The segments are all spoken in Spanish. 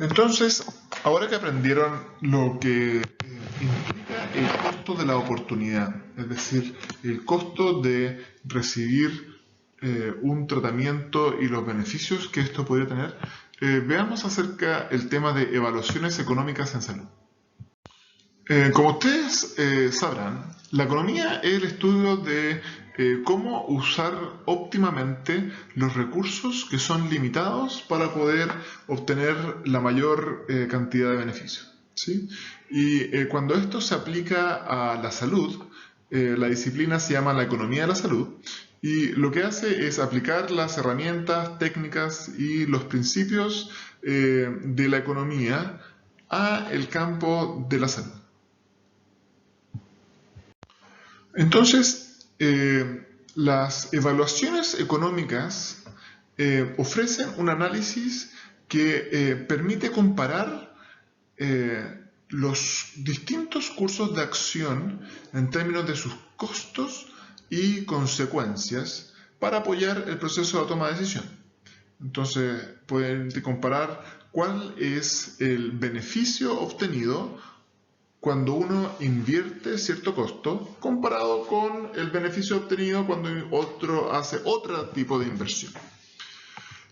Entonces, ahora que aprendieron lo que implica el costo de la oportunidad, es decir, el costo de recibir un tratamiento y los beneficios que esto podría tener, veamos acerca del tema de evaluaciones económicas en salud. Como ustedes sabrán, la economía es el estudio de cómo usar óptimamente los recursos que son limitados para poder obtener la mayor cantidad de beneficios, ¿sí? Y cuando esto se aplica a la salud, la disciplina se llama la economía de la salud, y lo que hace es aplicar las herramientas, técnicas y los principios de la economía a el campo de la salud. Entonces, las evaluaciones económicas ofrecen un análisis que permite comparar los distintos cursos de acción en términos de sus costos y consecuencias para apoyar el proceso de toma de decisión. Entonces, pueden comparar cuál es el beneficio obtenido cuando uno invierte cierto costo comparado con el beneficio obtenido cuando otro hace otro tipo de inversión.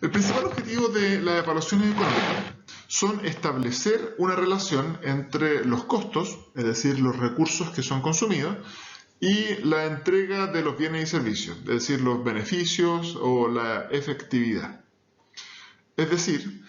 El principal objetivo de las evaluaciones económicas son establecer una relación entre los costos, es decir, los recursos que son consumidos, y la entrega de los bienes y servicios, es decir, los beneficios o la efectividad. Es decir,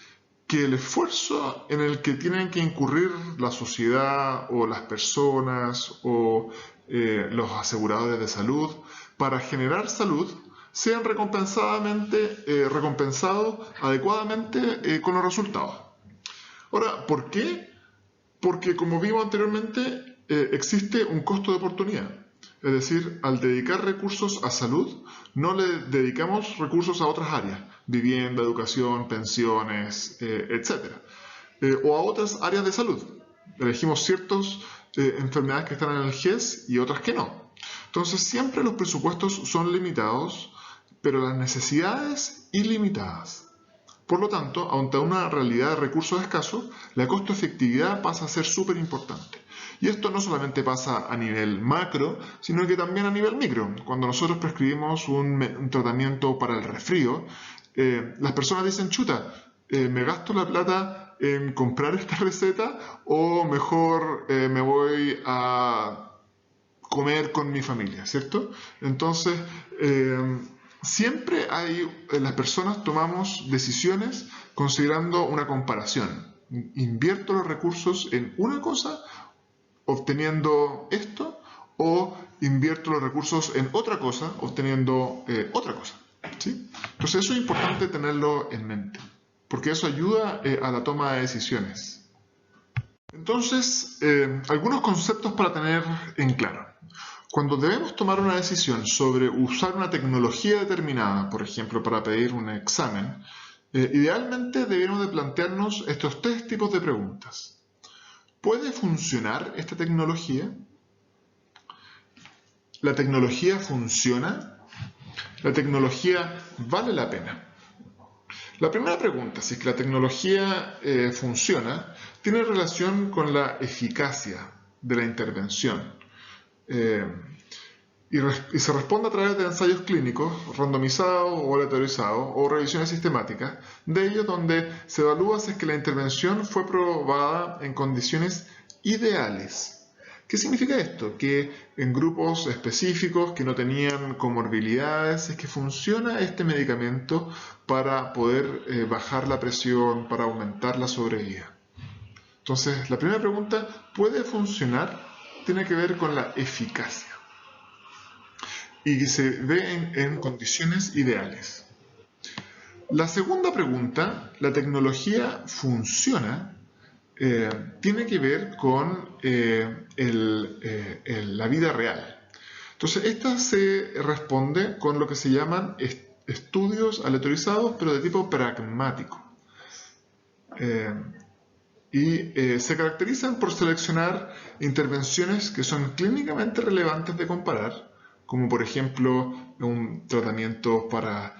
que el esfuerzo en el que tienen que incurrir la sociedad o las personas o los aseguradores de salud para generar salud sean recompensados adecuadamente con los resultados. Ahora, ¿por qué? Porque, como vimos anteriormente, existe un costo de oportunidad. Es decir, al dedicar recursos a salud, no le dedicamos recursos a otras áreas, vivienda, educación, pensiones, etc. O a otras áreas de salud. Elegimos ciertas enfermedades que están en el GES y otras que no. Entonces, siempre los presupuestos son limitados, pero las necesidades ilimitadas. Por lo tanto, ante una realidad de recursos escasos, la costo-efectividad pasa a ser súper importante. Y esto no solamente pasa a nivel macro, sino que también a nivel micro. Cuando nosotros prescribimos un tratamiento para el resfrío, las personas dicen, chuta, ¿me gasto la plata en comprar esta receta o mejor me voy a comer con mi familia, ¿cierto? Entonces, siempre las personas tomamos decisiones considerando una comparación. ¿Invierto los recursos en una cosa obteniendo esto o invierto los recursos en otra cosa obteniendo otra cosa? ¿Sí? Entonces eso es importante tenerlo en mente, porque eso ayuda a la toma de decisiones. Entonces, algunos conceptos para tener en claro. Cuando debemos tomar una decisión sobre usar una tecnología determinada, por ejemplo, para pedir un examen, idealmente debemos de plantearnos estos tres tipos de preguntas. ¿Puede funcionar esta tecnología? ¿La tecnología funciona? ¿La tecnología vale la pena? La primera pregunta, si es que la tecnología funciona, tiene relación con la eficacia de la intervención. Y se responde a través de ensayos clínicos randomizados o aleatorizados o revisiones sistemáticas de ellos donde se evalúa si es que la intervención fue probada en condiciones ideales. ¿Qué significa esto? Que en grupos específicos que no tenían comorbilidades es que funciona este medicamento para poder bajar la presión, para aumentar la sobrevida. Entonces, la primera pregunta, ¿puede funcionar? Tiene que ver con la eficacia y que se ve en condiciones ideales. La segunda pregunta, ¿la tecnología funciona? Tiene que ver con la vida real. Entonces, esta se responde con lo que se llaman estudios aleatorizados, pero de tipo pragmático. Se caracterizan por seleccionar intervenciones que son clínicamente relevantes de comparar, como por ejemplo un tratamiento para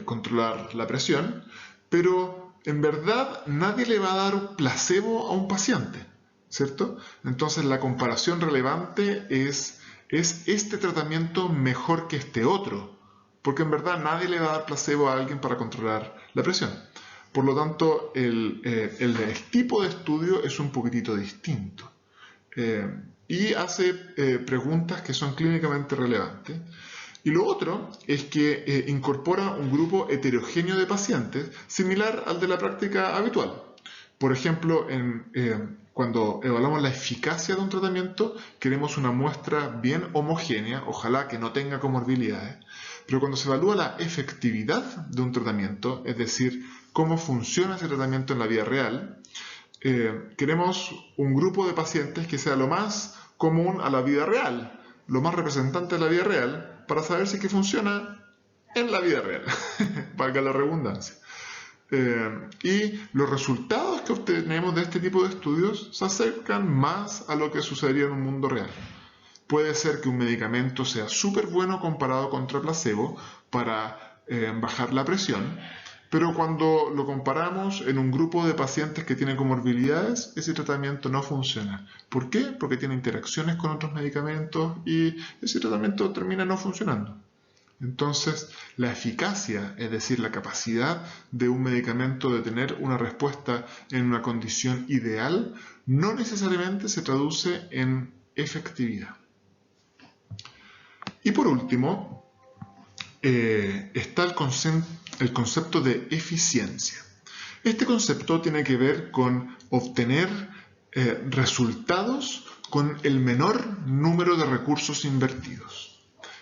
controlar la presión, pero en verdad nadie le va a dar placebo a un paciente, ¿cierto? Entonces la comparación relevante es este tratamiento mejor que este otro, porque en verdad nadie le va a dar placebo a alguien para controlar la presión. Por lo tanto, el tipo de estudio es un poquitito distinto y hace preguntas que son clínicamente relevantes. Y lo otro es que incorpora un grupo heterogéneo de pacientes similar al de la práctica habitual. Por ejemplo, cuando evaluamos la eficacia de un tratamiento, queremos una muestra bien homogénea, ojalá que no tenga comorbilidades. Pero cuando se evalúa la efectividad de un tratamiento, es decir, cómo funciona ese tratamiento en la vida real, queremos un grupo de pacientes que sea lo más común a la vida real, lo más representante de la vida real, para saber si es que funciona en la vida real, valga la redundancia. Y los resultados que obtenemos de este tipo de estudios se acercan más a lo que sucedería en un mundo real. Puede ser que un medicamento sea súper bueno comparado contra placebo para bajar la presión, pero cuando lo comparamos en un grupo de pacientes que tienen comorbilidades, ese tratamiento no funciona. ¿Por qué? Porque tiene interacciones con otros medicamentos y ese tratamiento termina no funcionando. Entonces, la eficacia, es decir, la capacidad de un medicamento de tener una respuesta en una condición ideal, no necesariamente se traduce en efectividad. Y por último, está el concepto de eficiencia. Este concepto tiene que ver con obtener resultados con el menor número de recursos invertidos.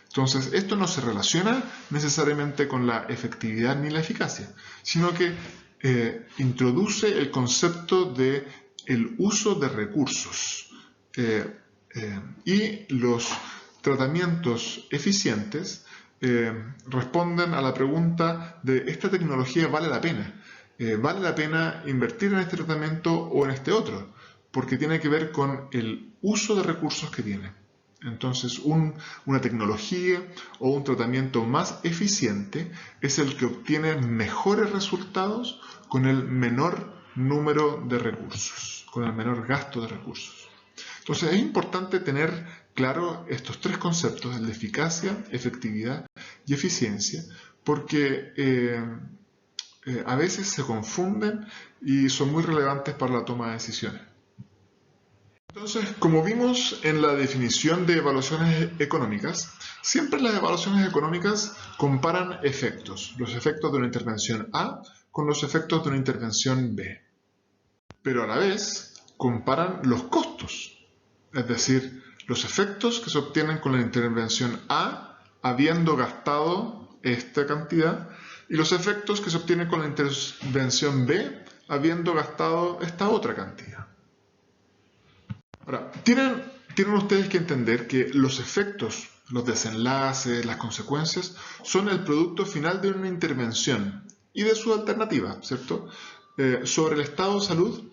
Entonces, esto no se relaciona necesariamente con la efectividad ni la eficacia, sino que introduce el concepto de el uso de recursos. Y los tratamientos eficientes responden a la pregunta de ¿esta tecnología vale la pena? ¿Vale la pena invertir en este tratamiento o en este otro? Porque tiene que ver con el uso de recursos que tiene. Entonces, una tecnología o un tratamiento más eficiente es el que obtiene mejores resultados con el menor número de recursos, con el menor gasto de recursos. Entonces, es importante tener claro estos tres conceptos, el de eficacia, efectividad y eficiencia, porque a veces se confunden y son muy relevantes para la toma de decisiones. Entonces, como vimos en la definición de evaluaciones económicas, siempre las evaluaciones económicas comparan efectos, los efectos de una intervención A con los efectos de una intervención B. Pero a la vez comparan los costos, es decir, los efectos que se obtienen con la intervención A habiendo gastado esta cantidad y los efectos que se obtienen con la intervención B habiendo gastado esta otra cantidad. Ahora, tienen ustedes que entender que los efectos, los desenlaces, las consecuencias, son el producto final de una intervención y de su alternativa, ¿cierto? Sobre el estado de salud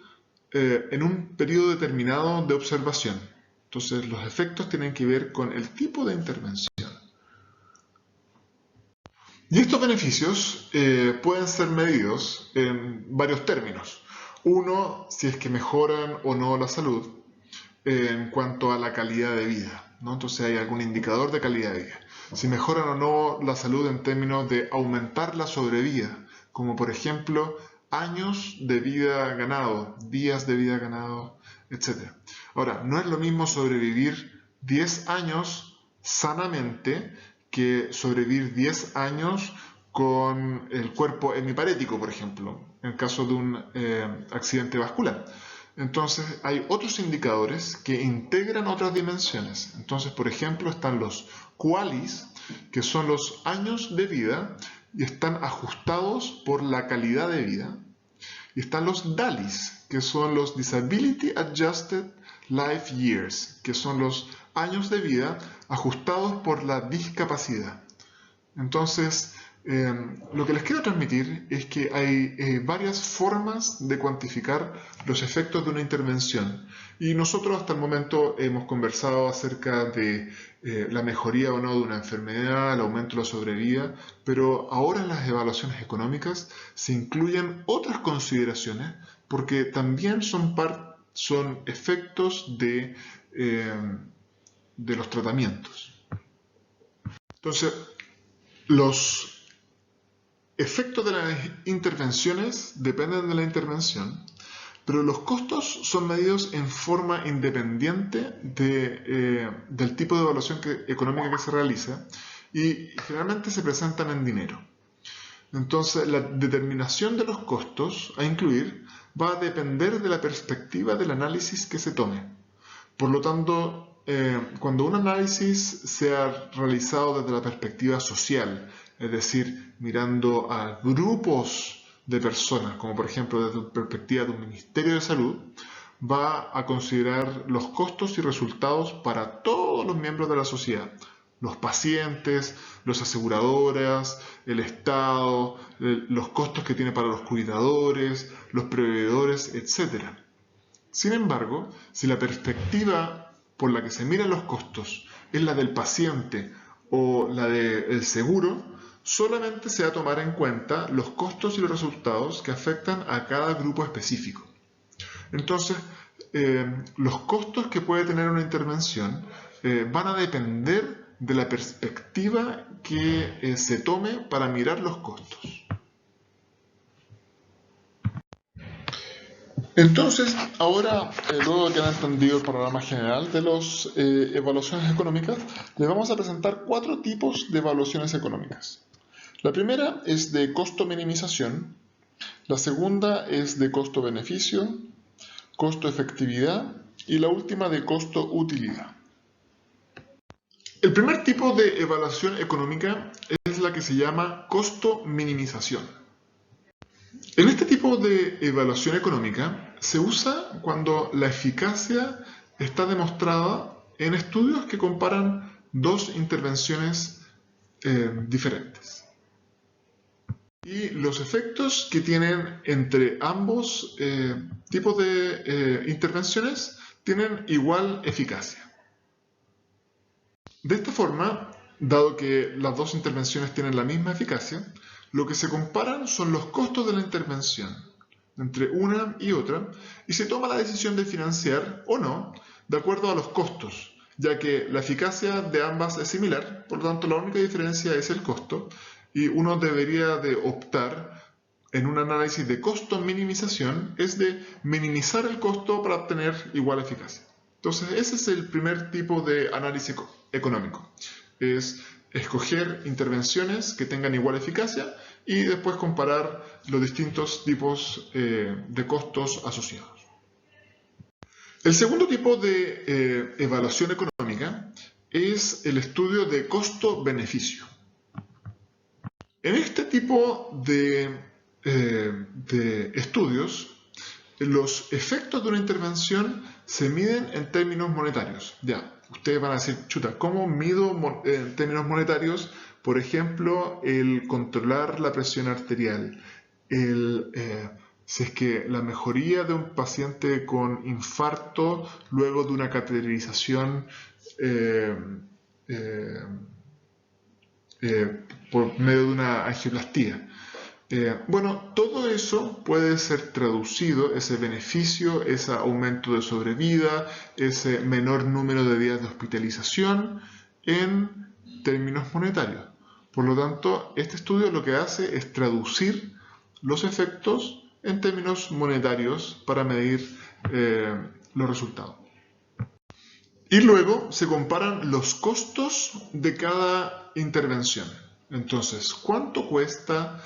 en un periodo determinado de observación. Entonces, los efectos tienen que ver con el tipo de intervención. Y estos beneficios pueden ser medidos en varios términos. Uno, si es que mejoran o no la salud en cuanto a la calidad de vida, ¿no? Entonces hay algún indicador de calidad de vida. Si mejoran o no la salud en términos de aumentar la sobrevida, como por ejemplo años de vida ganado, días de vida ganado, etc. Ahora, no es lo mismo sobrevivir 10 años sanamente que sobrevivir 10 años con el cuerpo hemiparético, por ejemplo, en el caso de un accidente vascular. Entonces, hay otros indicadores que integran otras dimensiones. Entonces, por ejemplo, están los QALYs, que son los años de vida y están ajustados por la calidad de vida. Y están los DALYs, que son los Disability Adjusted Life Years, que son los años de vida ajustados por la discapacidad. Entonces, Lo que les quiero transmitir es que hay varias formas de cuantificar los efectos de una intervención y nosotros hasta el momento hemos conversado acerca de la mejoría o no de una enfermedad, el aumento de la sobrevida, pero ahora en las evaluaciones económicas se incluyen otras consideraciones porque también son efectos de los tratamientos. Entonces, los efectos de las intervenciones dependen de la intervención, pero los costos son medidos en forma independiente del tipo de evaluación económica que se realiza y generalmente se presentan en dinero. Entonces, la determinación de los costos a incluir va a depender de la perspectiva del análisis que se tome. Por lo tanto, cuando un análisis sea realizado desde la perspectiva social, es decir, mirando a grupos de personas, como por ejemplo desde la perspectiva de un Ministerio de Salud, va a considerar los costos y resultados para todos los miembros de la sociedad, los pacientes, las aseguradoras, el Estado, los costos que tiene para los cuidadores, los proveedores, etc. Sin embargo, si la perspectiva por la que se miran los costos es la del paciente o la del seguro, solamente se va a tomar en cuenta los costos y los resultados que afectan a cada grupo específico. Entonces, los costos que puede tener una intervención van a depender de la perspectiva que se tome para mirar los costos. Entonces, ahora, luego de que han entendido el panorama general de las evaluaciones económicas, les vamos a presentar 4 tipos de evaluaciones económicas. La primera es de costo-minimización, la segunda es de costo-beneficio, costo-efectividad y la última de costo-utilidad. El primer tipo de evaluación económica es la que se llama costo-minimización. En este tipo de evaluación económica se usa cuando la eficacia está demostrada en estudios que comparan 2 intervenciones diferentes. Y los efectos que tienen entre ambos tipos de intervenciones tienen igual eficacia. De esta forma, dado que las 2 intervenciones tienen la misma eficacia, lo que se comparan son los costos de la intervención entre una y otra y se toma la decisión de financiar o no de acuerdo a los costos, ya que la eficacia de ambas es similar, por lo tanto la única diferencia es el costo y uno debería de optar en un análisis de costo-minimización es de minimizar el costo para obtener igual eficacia. Entonces ese es el primer tipo de análisis económico, es escoger intervenciones que tengan igual eficacia y después comparar los distintos tipos de costos asociados. El segundo tipo de evaluación económica es el estudio de costo-beneficio. En este tipo de estudios, los efectos de una intervención se miden en términos monetarios. Ya, ustedes van a decir, chuta, ¿cómo mido en términos monetarios? Por ejemplo, el controlar la presión arterial, si es que la mejoría de un paciente con infarto luego de una cateterización por medio de una angioplastía. Bueno, todo eso puede ser traducido, ese beneficio, ese aumento de sobrevida, ese menor número de días de hospitalización en términos monetarios. Por lo tanto, este estudio lo que hace es traducir los efectos en términos monetarios para medir los resultados. Y luego se comparan los costos de cada intervención. Entonces, ¿cuánto cuesta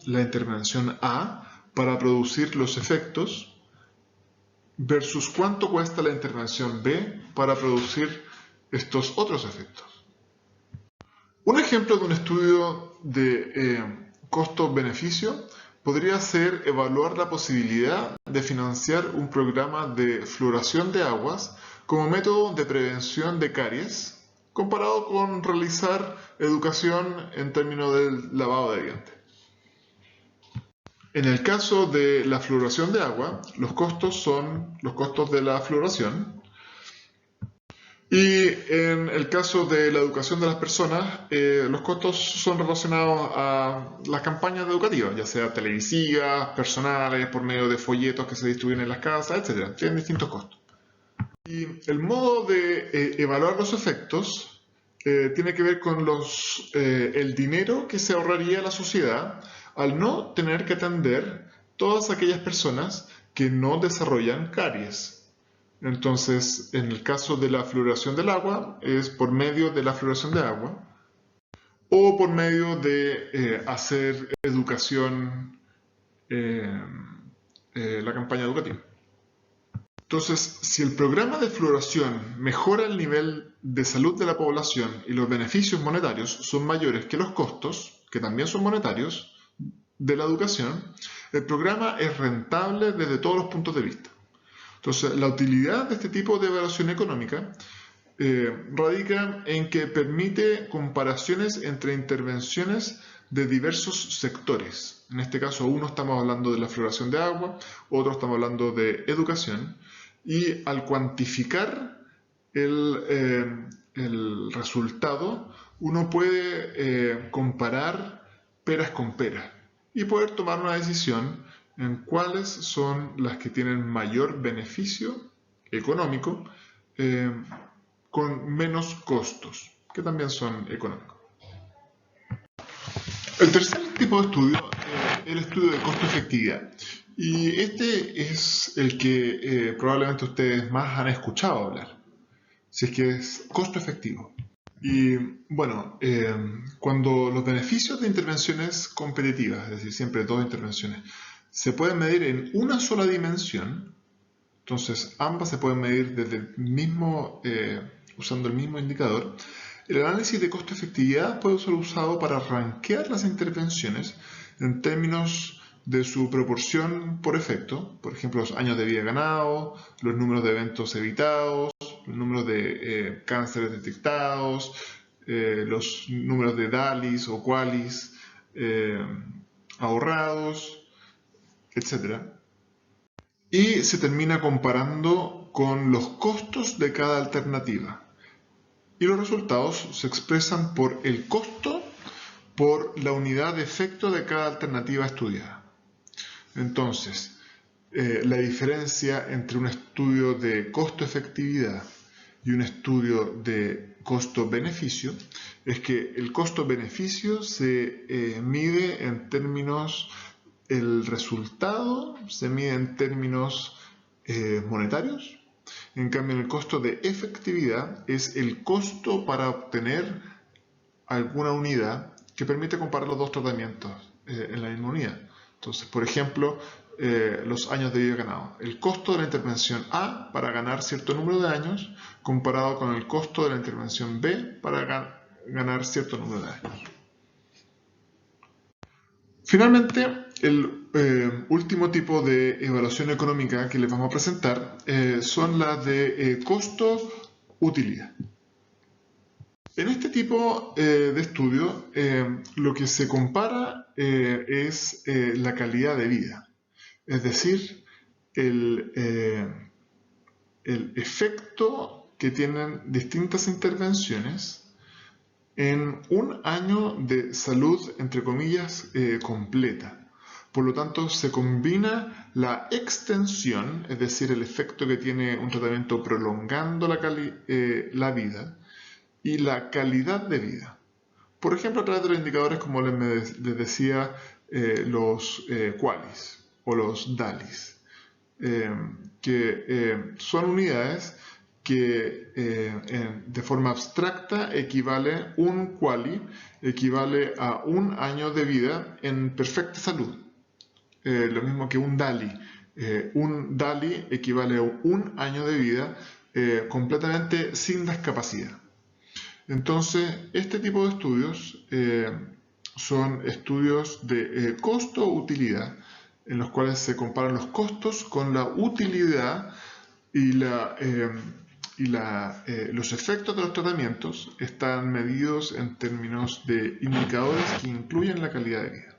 la intervención A para producir los efectos versus cuánto cuesta la intervención B para producir estos otros efectos? Un ejemplo de un estudio de costo-beneficio podría ser evaluar la posibilidad de financiar un programa de fluoración de aguas como método de prevención de caries comparado con realizar educación en términos del lavado de dientes. En el caso de la fluoración de agua, los costos son los costos de la fluoración. Y en el caso de la educación de las personas, los costos son relacionados a las campañas educativas, ya sea televisivas, personales, por medio de folletos que se distribuyen en las casas, etc. Tienen distintos costos. Y el modo de evaluar los efectos tiene que ver con el dinero que se ahorraría la sociedad al no tener que atender todas aquellas personas que no desarrollan caries. Entonces, en el caso de la fluoración del agua, es por medio de la fluoración de agua o por medio de hacer educación, la campaña educativa. Entonces, si el programa de fluoración mejora el nivel de salud de la población y los beneficios monetarios son mayores que los costos, que también son monetarios, de la educación, el programa es rentable desde todos los puntos de vista. Entonces, la utilidad de este tipo de evaluación económica radica en que permite comparaciones entre intervenciones de diversos sectores. En este caso, uno estamos hablando de la fluoración de agua, otro estamos hablando de educación, y al cuantificar el resultado, uno puede comparar peras con peras y poder tomar una decisión en cuáles son las que tienen mayor beneficio económico con menos costos, que también son económicos. El tercer tipo de estudio es el estudio de costo-efectividad. Y este es el que probablemente ustedes más han escuchado hablar, si es que es costo-efectivo. Y bueno, cuando los beneficios de intervenciones competitivas, es decir, siempre dos intervenciones, se pueden medir en una sola dimensión, entonces ambas se pueden medir desde el mismo, usando el mismo indicador. El análisis de costo-efectividad puede ser usado para rankear las intervenciones en términos de su proporción por efecto, por ejemplo, los años de vida ganados, los números de eventos evitados, los números de cánceres detectados, los números de DALIs o QALYs ahorrados, etc. Y se termina comparando con los costos de cada alternativa. Y los resultados se expresan por el costo por la unidad de efecto de cada alternativa estudiada. Entonces, la diferencia entre un estudio de costo-efectividad y un estudio de costo-beneficio es que el costo-beneficio se mide en términos, el resultado se mide en términos monetarios. En cambio, el costo de efectividad es el costo para obtener alguna unidad que permite comparar los dos tratamientos en la misma unidad. Entonces, por ejemplo, los años de vida ganados. El costo de la intervención A para ganar cierto número de años comparado con el costo de la intervención B para ganar cierto número de años. Finalmente, el último tipo de evaluación económica que les vamos a presentar son las de costo-utilidad. En este tipo de estudio, lo que se compara es la calidad de vida, es decir, el efecto que tienen distintas intervenciones en un año de salud, entre comillas, completa. Por lo tanto, se combina la extensión, es decir, el efecto que tiene un tratamiento prolongando la vida, y la calidad de vida. Por ejemplo, a través de los indicadores, como les decía, los QALYs o los DALYs, que son unidades que de forma abstracta un QALY equivale a un año de vida en perfecta salud. Lo mismo que un DALY. Un DALY equivale a un año de vida completamente sin discapacidad. Entonces, este tipo de estudios son estudios de costo-utilidad, en los cuales se comparan los costos con la utilidad y los efectos de los tratamientos están medidos en términos de indicadores que incluyen la calidad de vida.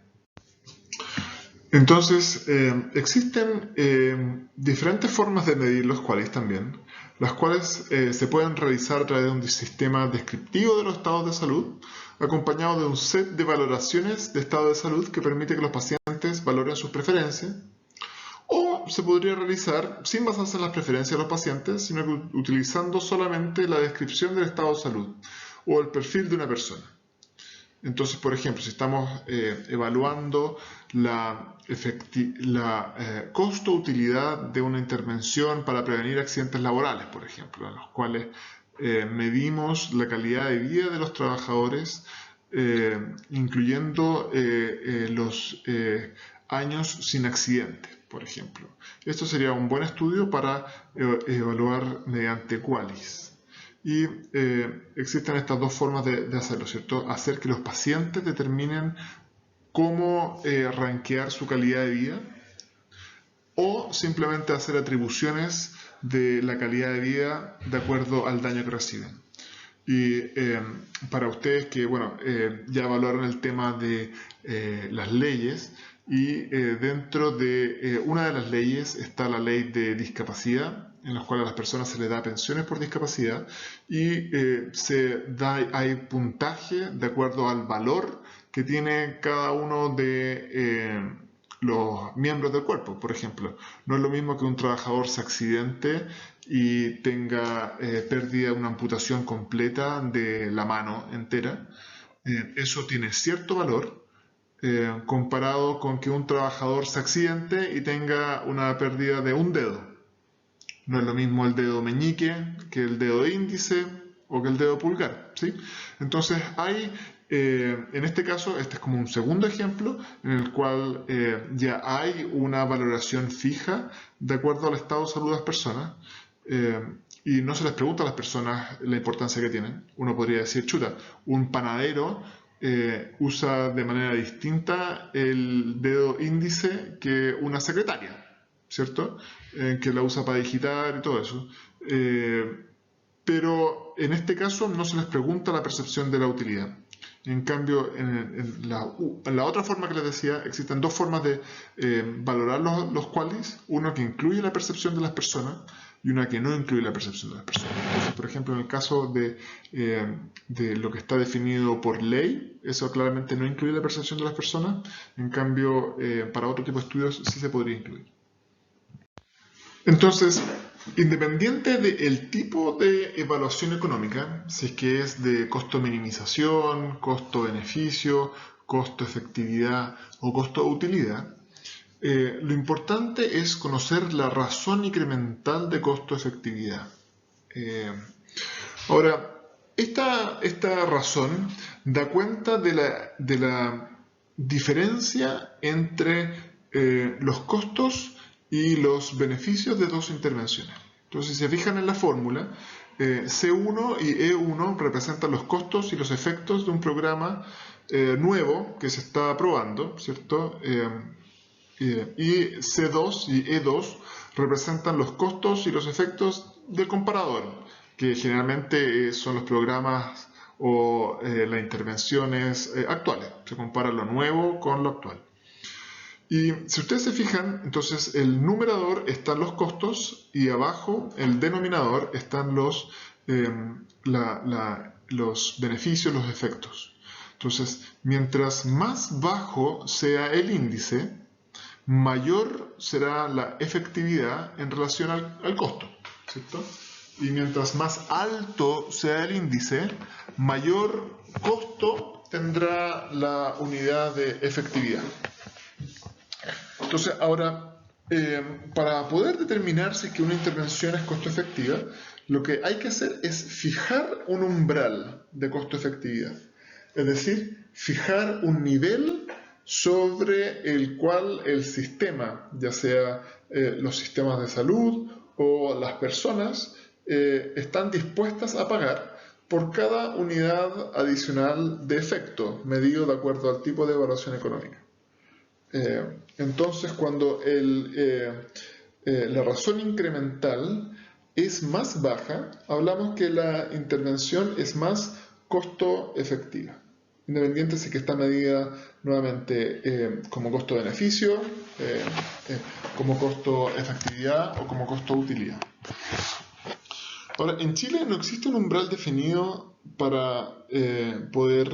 Entonces, existen diferentes formas de medir los qualis también, las cuales se pueden realizar a través de un sistema descriptivo de los estados de salud, acompañado de un set de valoraciones de estado de salud que permite que los pacientes valoren sus preferencias, o se podría realizar sin basarse en las preferencias de los pacientes, sino que utilizando solamente la descripción del estado de salud o el perfil de una persona. Entonces, por ejemplo, si estamos evaluando la costo-utilidad de una intervención para prevenir accidentes laborales, por ejemplo, en los cuales medimos la calidad de vida de los trabajadores, incluyendo los años sin accidentes, por ejemplo. Esto sería un buen estudio para evaluar mediante qualis. Y existen estas dos formas de hacerlo, ¿cierto? Hacer que los pacientes determinen cómo rankear su calidad de vida, o simplemente hacer atribuciones de la calidad de vida de acuerdo al daño que reciben. Y para ustedes que ya evaluaron el tema de las leyes, y dentro de una de las leyes está la ley de discapacidad, en las cuales a las personas se les da pensiones por discapacidad, y hay puntaje de acuerdo al valor que tiene cada uno de los miembros del cuerpo. Por ejemplo, no es lo mismo que un trabajador se accidente y tenga pérdida, una amputación completa de la mano entera. Eso tiene cierto valor comparado con que un trabajador se accidente y tenga una pérdida de un dedo. No es lo mismo el dedo meñique que el dedo índice o que el dedo pulgar, ¿sí? Entonces en este caso, este es como un segundo ejemplo en el cual ya hay una valoración fija de acuerdo al estado de salud de las personas, y no se les pregunta a las personas la importancia que tienen. Uno podría decir, chuta, un panadero usa de manera distinta el dedo índice que una secretaria, ¿cierto? Que la usa para digitar y todo eso. Pero en este caso no se les pregunta la percepción de la utilidad. En cambio, en la otra forma que les decía, existen dos formas de valorar los qualis: una que incluye la percepción de las personas y una que no incluye la percepción de las personas. Entonces, por ejemplo, en el caso de lo que está definido por ley, eso claramente no incluye la percepción de las personas. En cambio, para otro tipo de estudios sí se podría incluir. Entonces, independiente del tipo de evaluación económica, si es que es de costo-minimización, costo-beneficio, costo-efectividad o costo-utilidad, lo importante es conocer la razón incremental de costo-efectividad. Ahora, esta razón da cuenta de la diferencia entre los costos y los beneficios de dos intervenciones. Entonces, si se fijan en la fórmula, C1 y E1 representan los costos y los efectos de un programa nuevo que se está probando, ¿cierto? Y C2 y E2 representan los costos y los efectos del comparador, que generalmente son los programas o las intervenciones actuales. Se compara lo nuevo con lo actual. Y si ustedes se fijan, entonces el numerador están los costos y abajo, el denominador, están los beneficios, los efectos. Entonces, mientras más bajo sea el índice, mayor será la efectividad en relación al costo, ¿cierto? Y mientras más alto sea el índice, mayor costo tendrá la unidad de efectividad. Entonces, ahora, para poder determinar si es que una intervención es costo efectiva, lo que hay que hacer es fijar un umbral de costo efectividad. Es decir, fijar un nivel sobre el cual el sistema, ya sea los sistemas de salud o las personas, están dispuestas a pagar por cada unidad adicional de efecto, medido de acuerdo al tipo de evaluación económica. Entonces, cuando la razón incremental es más baja, hablamos que la intervención es más costo efectiva, independiente si que está medida nuevamente como costo-beneficio, como costo-efectividad o como costo-utilidad. Ahora, en Chile no existe un umbral definido para poder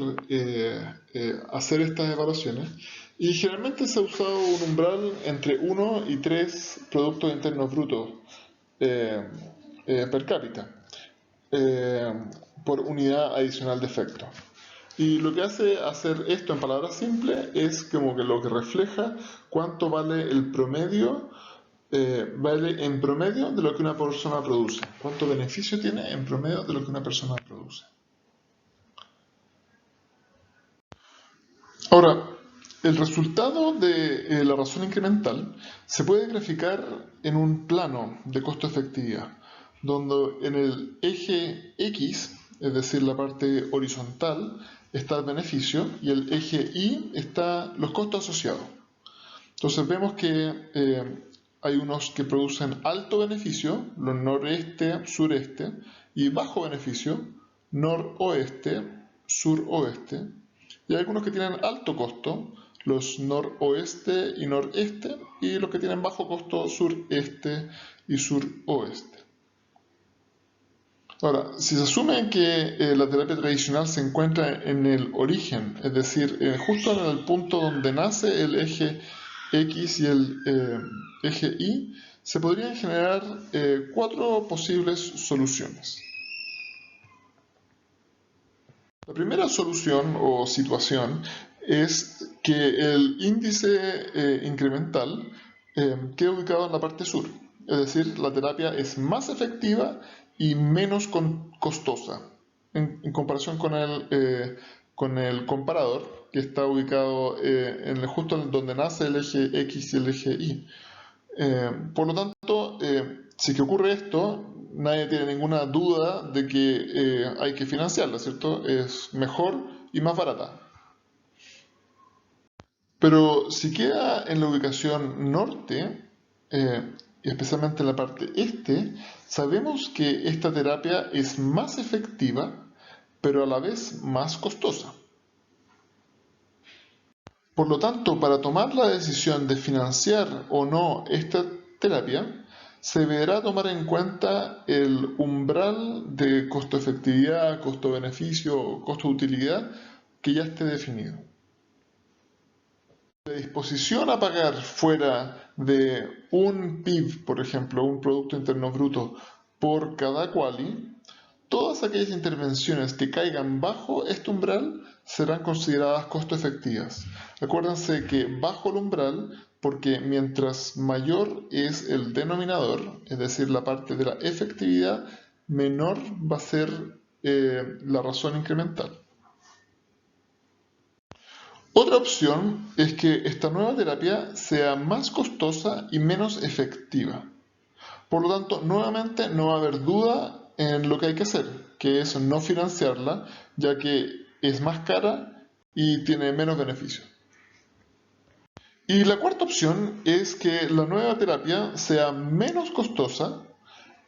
hacer estas evaluaciones y generalmente se ha usado un umbral entre 1 y 3 Productos Internos Brutos per cápita por unidad adicional de efecto. Y lo que hace hacer esto en palabras simples es como que lo que refleja cuánto vale el promedio, vale en promedio de lo que una persona produce, cuánto beneficio tiene en promedio de lo que una persona produce. Ahora, el resultado de la razón incremental se puede graficar en un plano de costo-efectividad, donde en el eje X, es decir, la parte horizontal, está el beneficio y el eje Y está los costos asociados. Entonces vemos que hay unos que producen alto beneficio, los noreste, sureste, y bajo beneficio, noroeste, suroeste, y hay algunos que tienen alto costo, los noroeste y noreste, y los que tienen bajo costo, sureste y suroeste. Ahora, si se asume que la terapia tradicional se encuentra en el origen, es decir, justo en el punto donde nace el eje X y el eje Y, se podrían generar 4 posibles soluciones. La primera solución o situación es que el índice incremental quede ubicado en la parte sur, es decir, la terapia es más efectiva y menos costosa en comparación con el comparador que está ubicado justo donde nace el eje X y el eje Y. Por lo tanto, si que ocurre esto, nadie tiene ninguna duda de que hay que financiarla, ¿cierto? Es mejor y más barata. Pero si queda en la ubicación norte, y especialmente en la parte este, sabemos que esta terapia es más efectiva, pero a la vez más costosa. Por lo tanto, para tomar la decisión de financiar o no esta terapia, se deberá tomar en cuenta el umbral de costo-efectividad, costo-beneficio, costo-utilidad que ya esté definido. La disposición a pagar fuera de un PIB, por ejemplo, un Producto Interno Bruto, por cada quali, todas aquellas intervenciones que caigan bajo este umbral serán consideradas costo efectivas. Acuérdense que bajo el umbral, porque mientras mayor es el denominador, es decir, la parte de la efectividad, menor va a ser la razón incremental. Otra opción es que esta nueva terapia sea más costosa y menos efectiva. Por lo tanto, nuevamente no va a haber duda en lo que hay que hacer, que es no financiarla, ya que es más cara y tiene menos beneficio. Y la cuarta opción es que la nueva terapia sea menos costosa,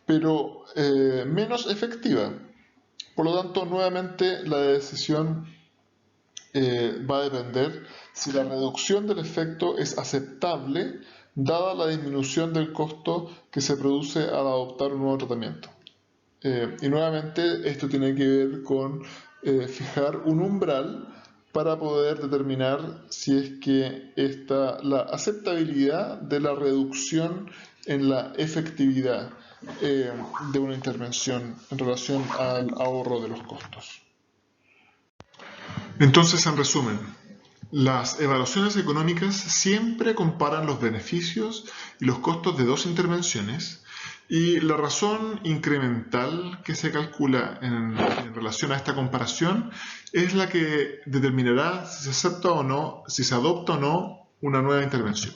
pero menos efectiva. Por lo tanto, nuevamente la decisión va a depender si la reducción del efecto es aceptable dada la disminución del costo que se produce al adoptar un nuevo tratamiento. Y nuevamente esto tiene que ver con fijar un umbral para poder determinar si es que la aceptabilidad de la reducción en la efectividad de una intervención en relación al ahorro de los costos. Entonces, en resumen, las evaluaciones económicas siempre comparan los beneficios y los costos de dos intervenciones y la razón incremental que se calcula en relación a esta comparación es la que determinará si se acepta o no, si se adopta o no una nueva intervención.